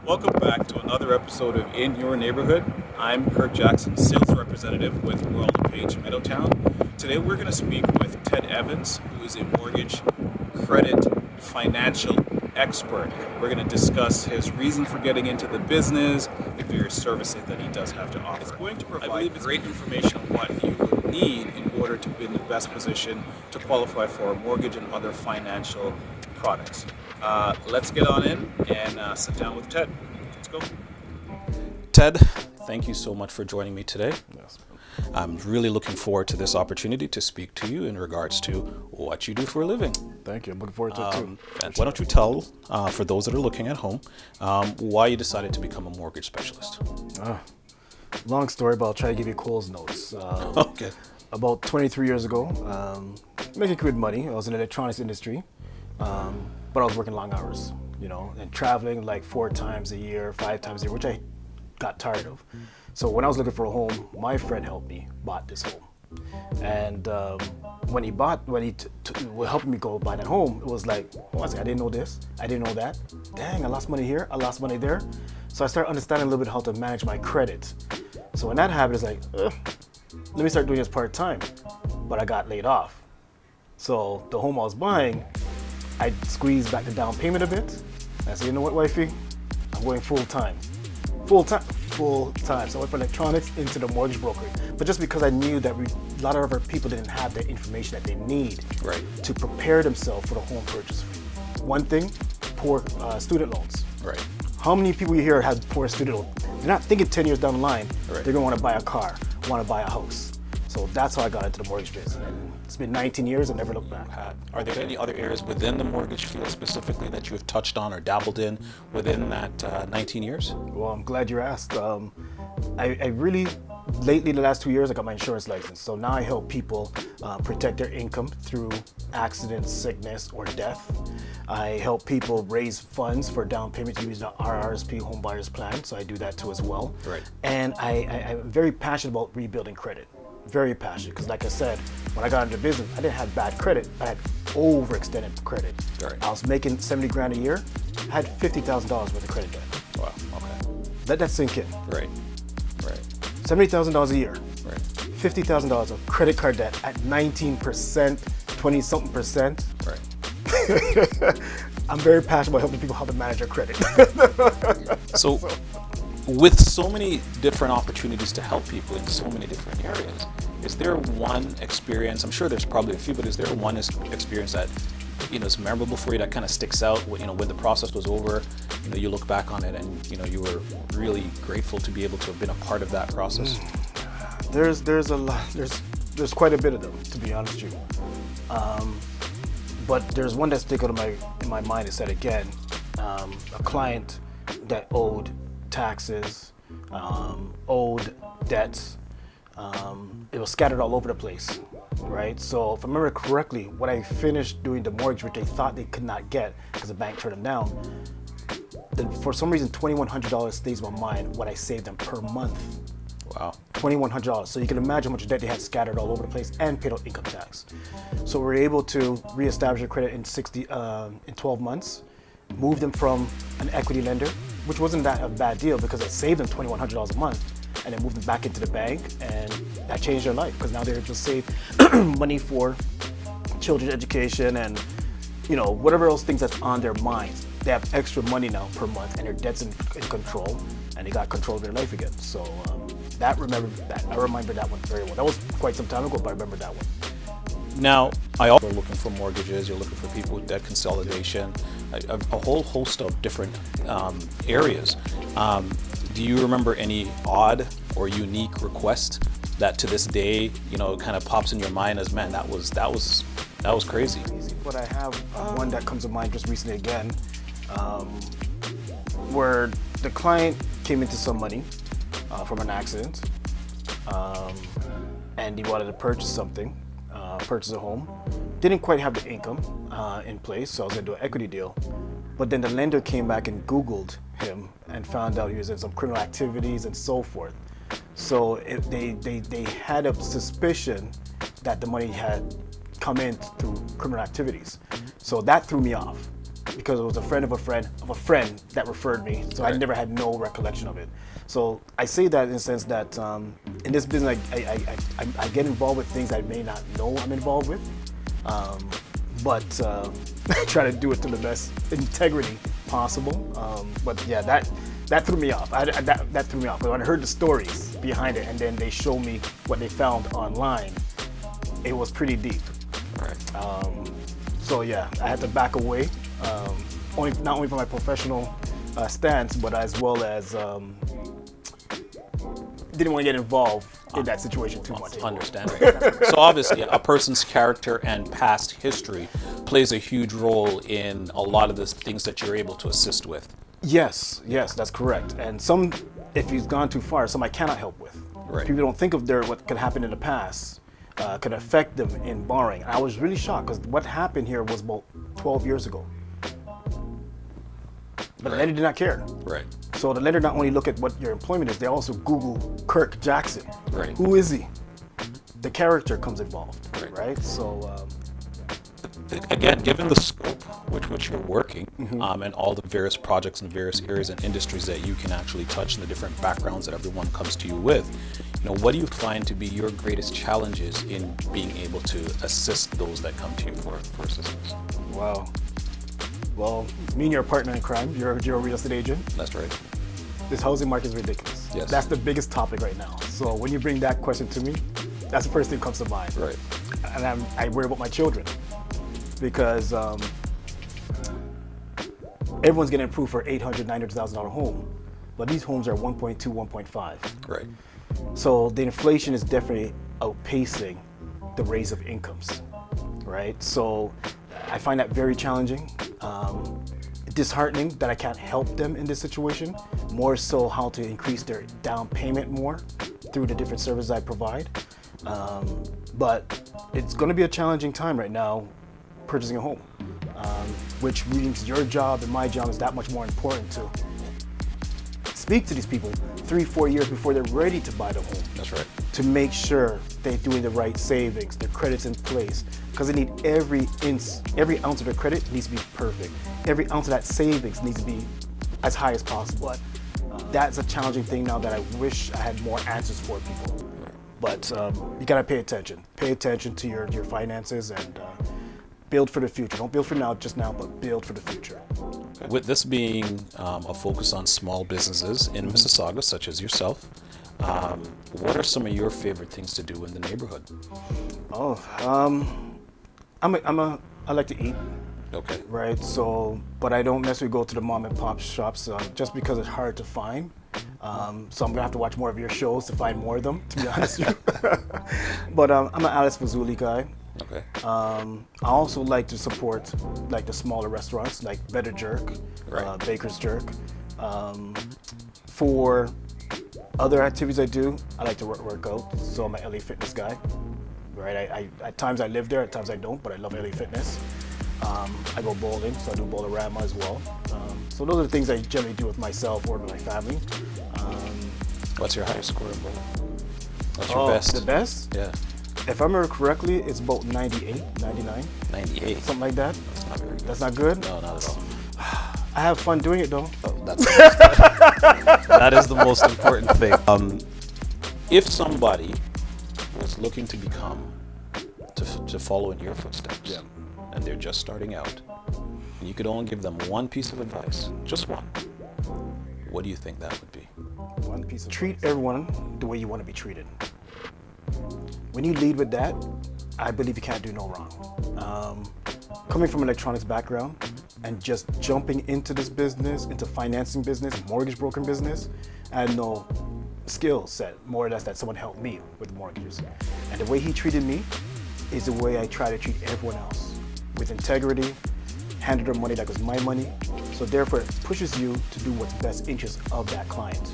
Welcome back to another episode of In Your Neighborhood. I'm Kirk Jackson, sales representative with Lepage, Meadowtowne. Today we're going to speak with Ted Evans, who is a mortgage, credit, financial expert. We're going to discuss his reason for getting into the business, the various services that he does have to offer. It's going to provide great information on what you would need in order to be in the best position to qualify for a mortgage and other financial products. Let's get on in and sit down with Ted. Let's go. Ted, thank you so much for joining me today. Yes. I'm really looking forward to this opportunity to speak to you in regards to what you do for a living. Thank you. I'm looking forward to it too. And why don't you tell, for those that are looking at home, why you decided to become a mortgage specialist? Long story, but I'll try to give you Cole's notes. Okay. About 23 years ago, making good money. I was in the electronics industry, but I was working long hours, and traveling like 4 times a year, 5 times a year, which I got tired of. So when I was looking for a home, my friend helped me bought this home. And when he was helping me go buy that home, it was like, I didn't know this, I didn't know that. Dang, I lost money here, I lost money there. So I started understanding a little bit how to manage my credit. So when that happened, it's like, let me start doing this part-time. But I got laid off. So the home I was buying, I squeezed back the down payment a bit. I said, you know what, wifey? I'm going full-time. So I went from electronics into the mortgage brokerage. But just because I knew that a lot of our people didn't have the information that they need to prepare themselves for the home purchase. One thing, poor student loans. Right. How many people you hear have poor student loans? They're not thinking 10 years down the line, they're gonna wanna buy a car, wanna buy a house. So that's how I got into the mortgage business. And it's been 19 years and never looked back. Are there any other areas within the mortgage field specifically that you have touched on or dabbled in within that 19 years? Well, I'm glad you asked. I really, lately in the last 2 years, I got my insurance license. So now I help people protect their income through accident, sickness, or death. I help people raise funds for down payment to use the RRSP home buyers plan. So I do that too as well. Right. And I'm very passionate about rebuilding credit. Very passionate, because like I said, when I got into business, I didn't have bad credit, I had overextended credit. Right. I was making 70 grand a year, I had $50,000 worth of credit debt. Wow, okay. Let that sink in. Right. $70,000 a year, Right. $50,000 of credit card debt at 19%, 20-something percent. Right. I'm very passionate about helping people how to manage their credit. So, with so many different opportunities to help people in so many different areas, is there one experience, I'm sure there's probably a few, but is there one experience that is memorable for you, that kind of sticks out, when the process was over, you look back on it and you were really grateful to be able to have been a part of that process? There's a lot, there's quite a bit of them, to be honest with you. But there's one that sticks out in my mind. Is that again, a client that owed taxes, owed debts. It was scattered all over the place, right? So if I remember correctly, when I finished doing the mortgage, which they thought they could not get because the bank turned them down, then for some reason $2,100 stays in my mind what I saved them per month. Wow. $2,100. So you can imagine how much debt they had scattered all over the place and paid out income tax. So we were able to reestablish their credit in 12 months, move them from an equity lender, which wasn't that a bad deal because it saved them $2,100 a month, and then moved them back into the bank, and that changed their life because now they're able to save money for children's education and whatever else things that's on their minds. They have extra money now per month, and their debt's in control, and they got control of their life again. So I remember that one very well. That was quite some time ago, but I remember that one. Now, I also looking for mortgages, you're looking for people with debt consolidation, a whole host of different areas. Do you remember any odd or unique request that to this day, kind of pops in your mind as, man, that was crazy? But I have one that comes to mind just recently again, where the client came into some money from an accident, and he wanted to purchase something. Purchase a home, didn't quite have the income in place, so I was gonna do an equity deal. But then the lender came back and Googled him and found out he was in some criminal activities and so forth. So they had a suspicion that the money had come in through criminal activities. So that threw me off. because it was a friend of a friend of a friend that referred me. So I never had no recollection of it. So I say that in the sense that in this business, I get involved with things I may not know I'm involved with, but I try to do it to the best integrity possible. But yeah, that threw me off. That threw me off. But when I heard the stories behind it, and then they showed me what they found online, it was pretty deep. Right. So yeah, I had to back away, not only from my professional stance, but as well as didn't want to get involved in that situation too much. Understanding. So obviously, a person's character and past history plays a huge role in a lot of the things that you're able to assist with. Yes, that's correct. And some, if he's gone too far, some I cannot help with. Right. People don't think of what could happen in the past could affect them in borrowing. And I was really shocked because what happened here was about 12 years ago. But the lender did not care. Right. So the lender not only look at what your employment is, they also Google Kirk Jackson. Right. Who is he? The character comes involved. Right. So again, given the scope with which you're working, and all the various projects and various areas and industries that you can actually touch and the different backgrounds that everyone comes to you with, what do you find to be your greatest challenges in being able to assist those that come to you for assistance? wow. Well, me and your partner in crime, you're a real estate agent. That's right. This housing market is ridiculous. Yes. That's the biggest topic right now. So when you bring that question to me, that's the first thing that comes to mind. Right. And I worry about my children because everyone's getting approved for $800,000, $900,000 home, but these homes are 1.2, 1.5. Right. So the inflation is definitely outpacing the raise of incomes, right? So I find that very challenging, disheartening that I can't help them in this situation, more so how to increase their down payment more through the different services I provide. But it's gonna be a challenging time right now purchasing a home, which means your job and my job is that much more important to speak to these people 3-4 years before they're ready to buy the home. That's right. To make sure they're doing the right savings, their credit's in place, because they need every ounce of their credit needs to be perfect. Every ounce of that savings needs to be as high as possible. That's a challenging thing now that I wish I had more answers for people. But you gotta pay attention. Pay attention to your finances and build for the future. Don't build for just now, but build for the future. With this being a focus on small businesses in Mississauga, such as yourself, what are some of your favorite things to do in the neighborhood? I like to eat. Okay. Right. So, but I don't necessarily go to the mom and pop shops just because it's hard to find. So I'm gonna have to watch more of your shows to find more of them, to be honest with you. But I'm an Alice Fazuli guy. Okay. I also like to support like the smaller restaurants, like Better Jerk, Right. Baker's Jerk. For other activities I do, I like to work out. So I'm an LA Fitness guy. Right. I at times I live there, at times I don't, but I love LA Fitness. I go bowling, so I do Bowlerama as well. So those are the things I generally do with myself or with my family. What's your highest score in bowling? What's your best? The best? Yeah. If I remember correctly, it's about 98, 99, 98. something like that. That's not very good. That's not good? No, not at all. I have fun doing it though. Oh, that is the most important thing. If somebody was looking to to follow in your footsteps, and they're just starting out, and you could only give them one piece of advice, just one, what do you think that would be? One piece of treat everyone the way you want to be treated. When you lead with that, I believe you can't do no wrong. Coming from an electronics background and just jumping into this business, into financing business, mortgage broking business, I had no skill set, more or less, that someone helped me with mortgages. And the way he treated me is the way I try to treat everyone else, with integrity, handle their money like it was my money. So therefore, it pushes you to do what's best interest of that client.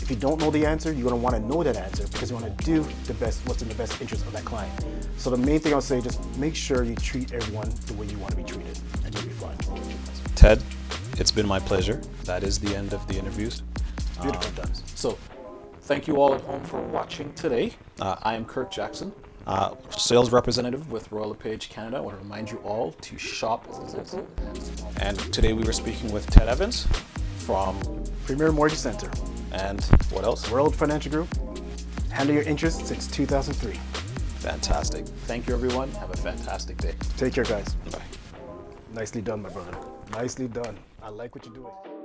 If you don't know the answer, you're gonna wanna know that answer because you wanna do what's in the best interest of that client. So the main thing I'll say, just make sure you treat everyone the way you wanna be treated, and you'll be fine. Ted, it's been my pleasure. That is the end of the interviews. Beautiful times. So, thank you all at home for watching today. I am Kirk Jackson. Sales representative with Royal Lepage Canada. I want to remind you all to shop. And today we were speaking with Ted Evans from Premier Mortgage Center. And what else? World Financial Group. Handle your interest since 2003. Fantastic. Thank you, everyone. Have a fantastic day. Take care, guys. Bye. Nicely done, my brother. Nicely done. I like what you're doing.